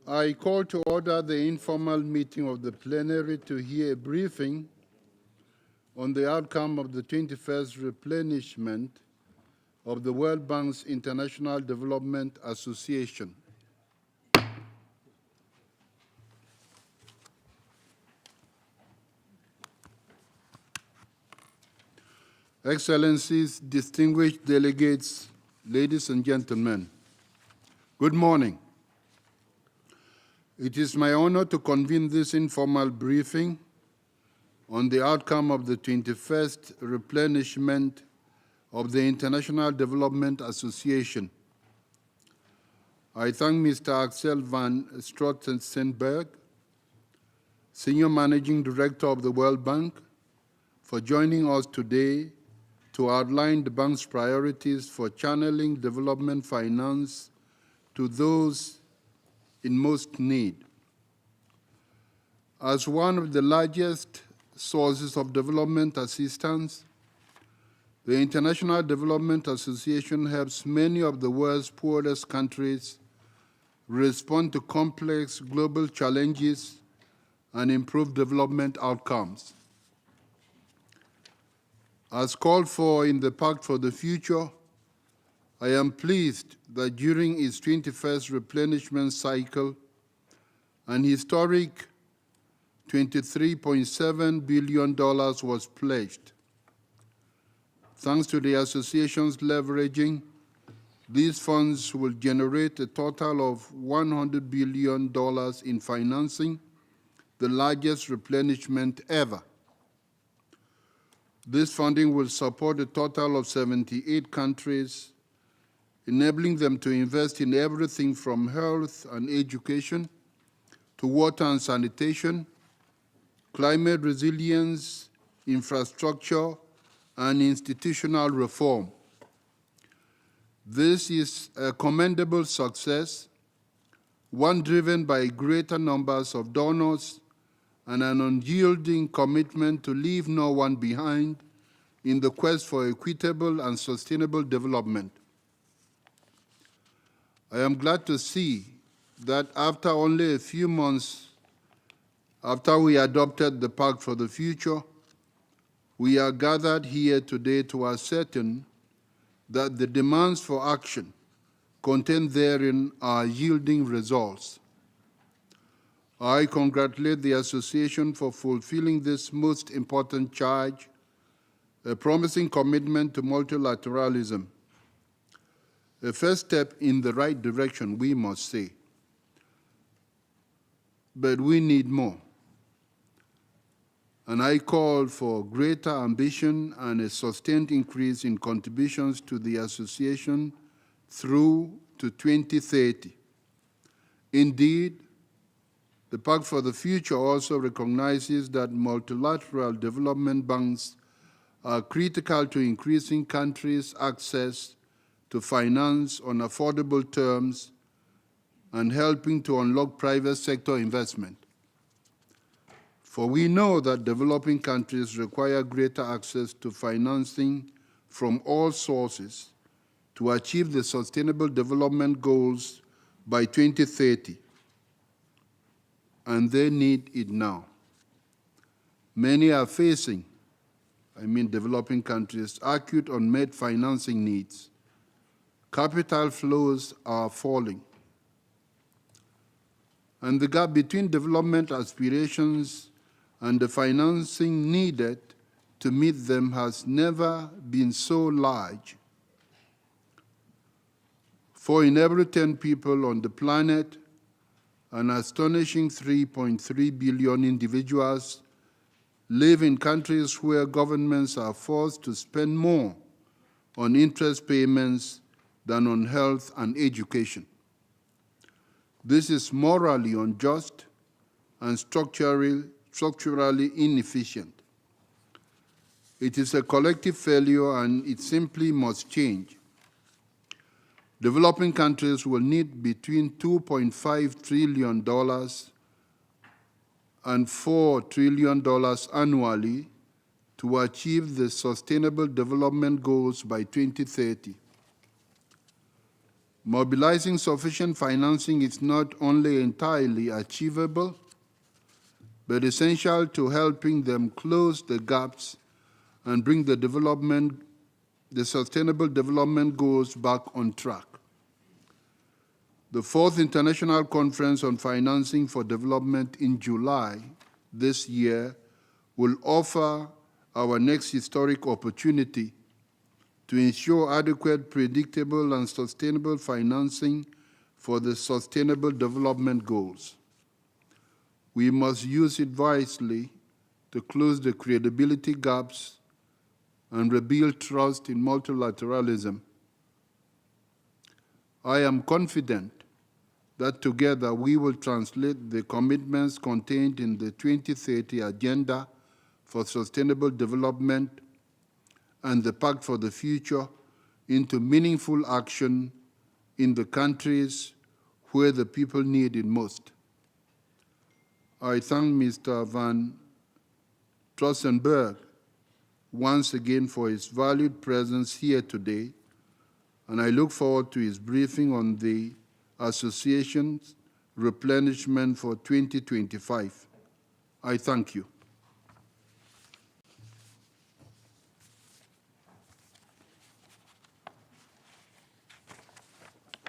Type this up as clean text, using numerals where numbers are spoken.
I call to order the informal meeting of the plenary to hear a briefing on the outcome of the 21st replenishment of the World Bank's International Development Association. Excellencies, distinguished delegates, ladies and gentlemen, good morning. It is my honor to convene this informal briefing on the outcome of the 21st replenishment of the International Development Association. I thank Mr. Axel van Stroutenberg, Senior Managing Director of the World Bank, for joining us today to outline the bank's priorities for channeling development finance to those in most need. As one of the largest sources of development assistance, the International Development Association helps many of the world's poorest countries respond to complex global challenges and improve development outcomes. As called for in the Pact for the Future, I am pleased that during its 21st replenishment cycle, an historic $23.7 billion was pledged. Thanks to the association's leveraging, these funds will generate a total of $100 billion in financing, the largest replenishment ever. This funding will support a total of 78 countries, enabling them to invest in everything from health and education to water and sanitation, climate resilience, infrastructure, and institutional reform. This is a commendable success, one driven by greater numbers of donors and an unyielding commitment to leave no one behind in the quest for equitable and sustainable development. I am glad to see that after only a few months after we adopted the Pact for the Future, we are gathered here today to ascertain that the demands for action contained therein are yielding results. I congratulate the Association for fulfilling this most important charge, a promising commitment to multilateralism. A first step in the right direction, we must say. But we need more. And I call for greater ambition and a sustained increase in contributions to the association through to 2030. Indeed, the Pact for the Future also recognizes that multilateral development banks are critical to increasing countries' access to finance on affordable terms and helping to unlock private sector investment. For we know that developing countries require greater access to financing from all sources to achieve the Sustainable Development Goals by 2030, and they need it now. Many are facing, developing countries, acute unmet financing needs. Capital flows are falling. And the gap between development aspirations and the financing needed to meet them has never been so large. For in every 10 people on the planet, an astonishing 3.3 billion individuals live in countries where governments are forced to spend more on interest payments than on health and education. This is morally unjust and structurally inefficient. It is a collective failure and it simply must change. Developing countries will need between $2.5 trillion and $4 trillion annually to achieve the Sustainable Development Goals by 2030. Mobilizing sufficient financing is not only entirely achievable, but essential to helping them close the gaps and bring the Sustainable Development Goals back on track. The 4th International Conference on Financing for Development in July this year will offer our next historic opportunity to ensure adequate, predictable, and sustainable financing for the Sustainable Development Goals. We must use it wisely to close the credibility gaps and rebuild trust in multilateralism. I am confident that together we will translate the commitments contained in the 2030 Agenda for Sustainable Development and the Pact for the Future into meaningful action in the countries where the people need it most. I thank Mr. Van Trossenberg once again for his valued presence here today, and I look forward to his briefing on the Association's replenishment for 2025. I thank you.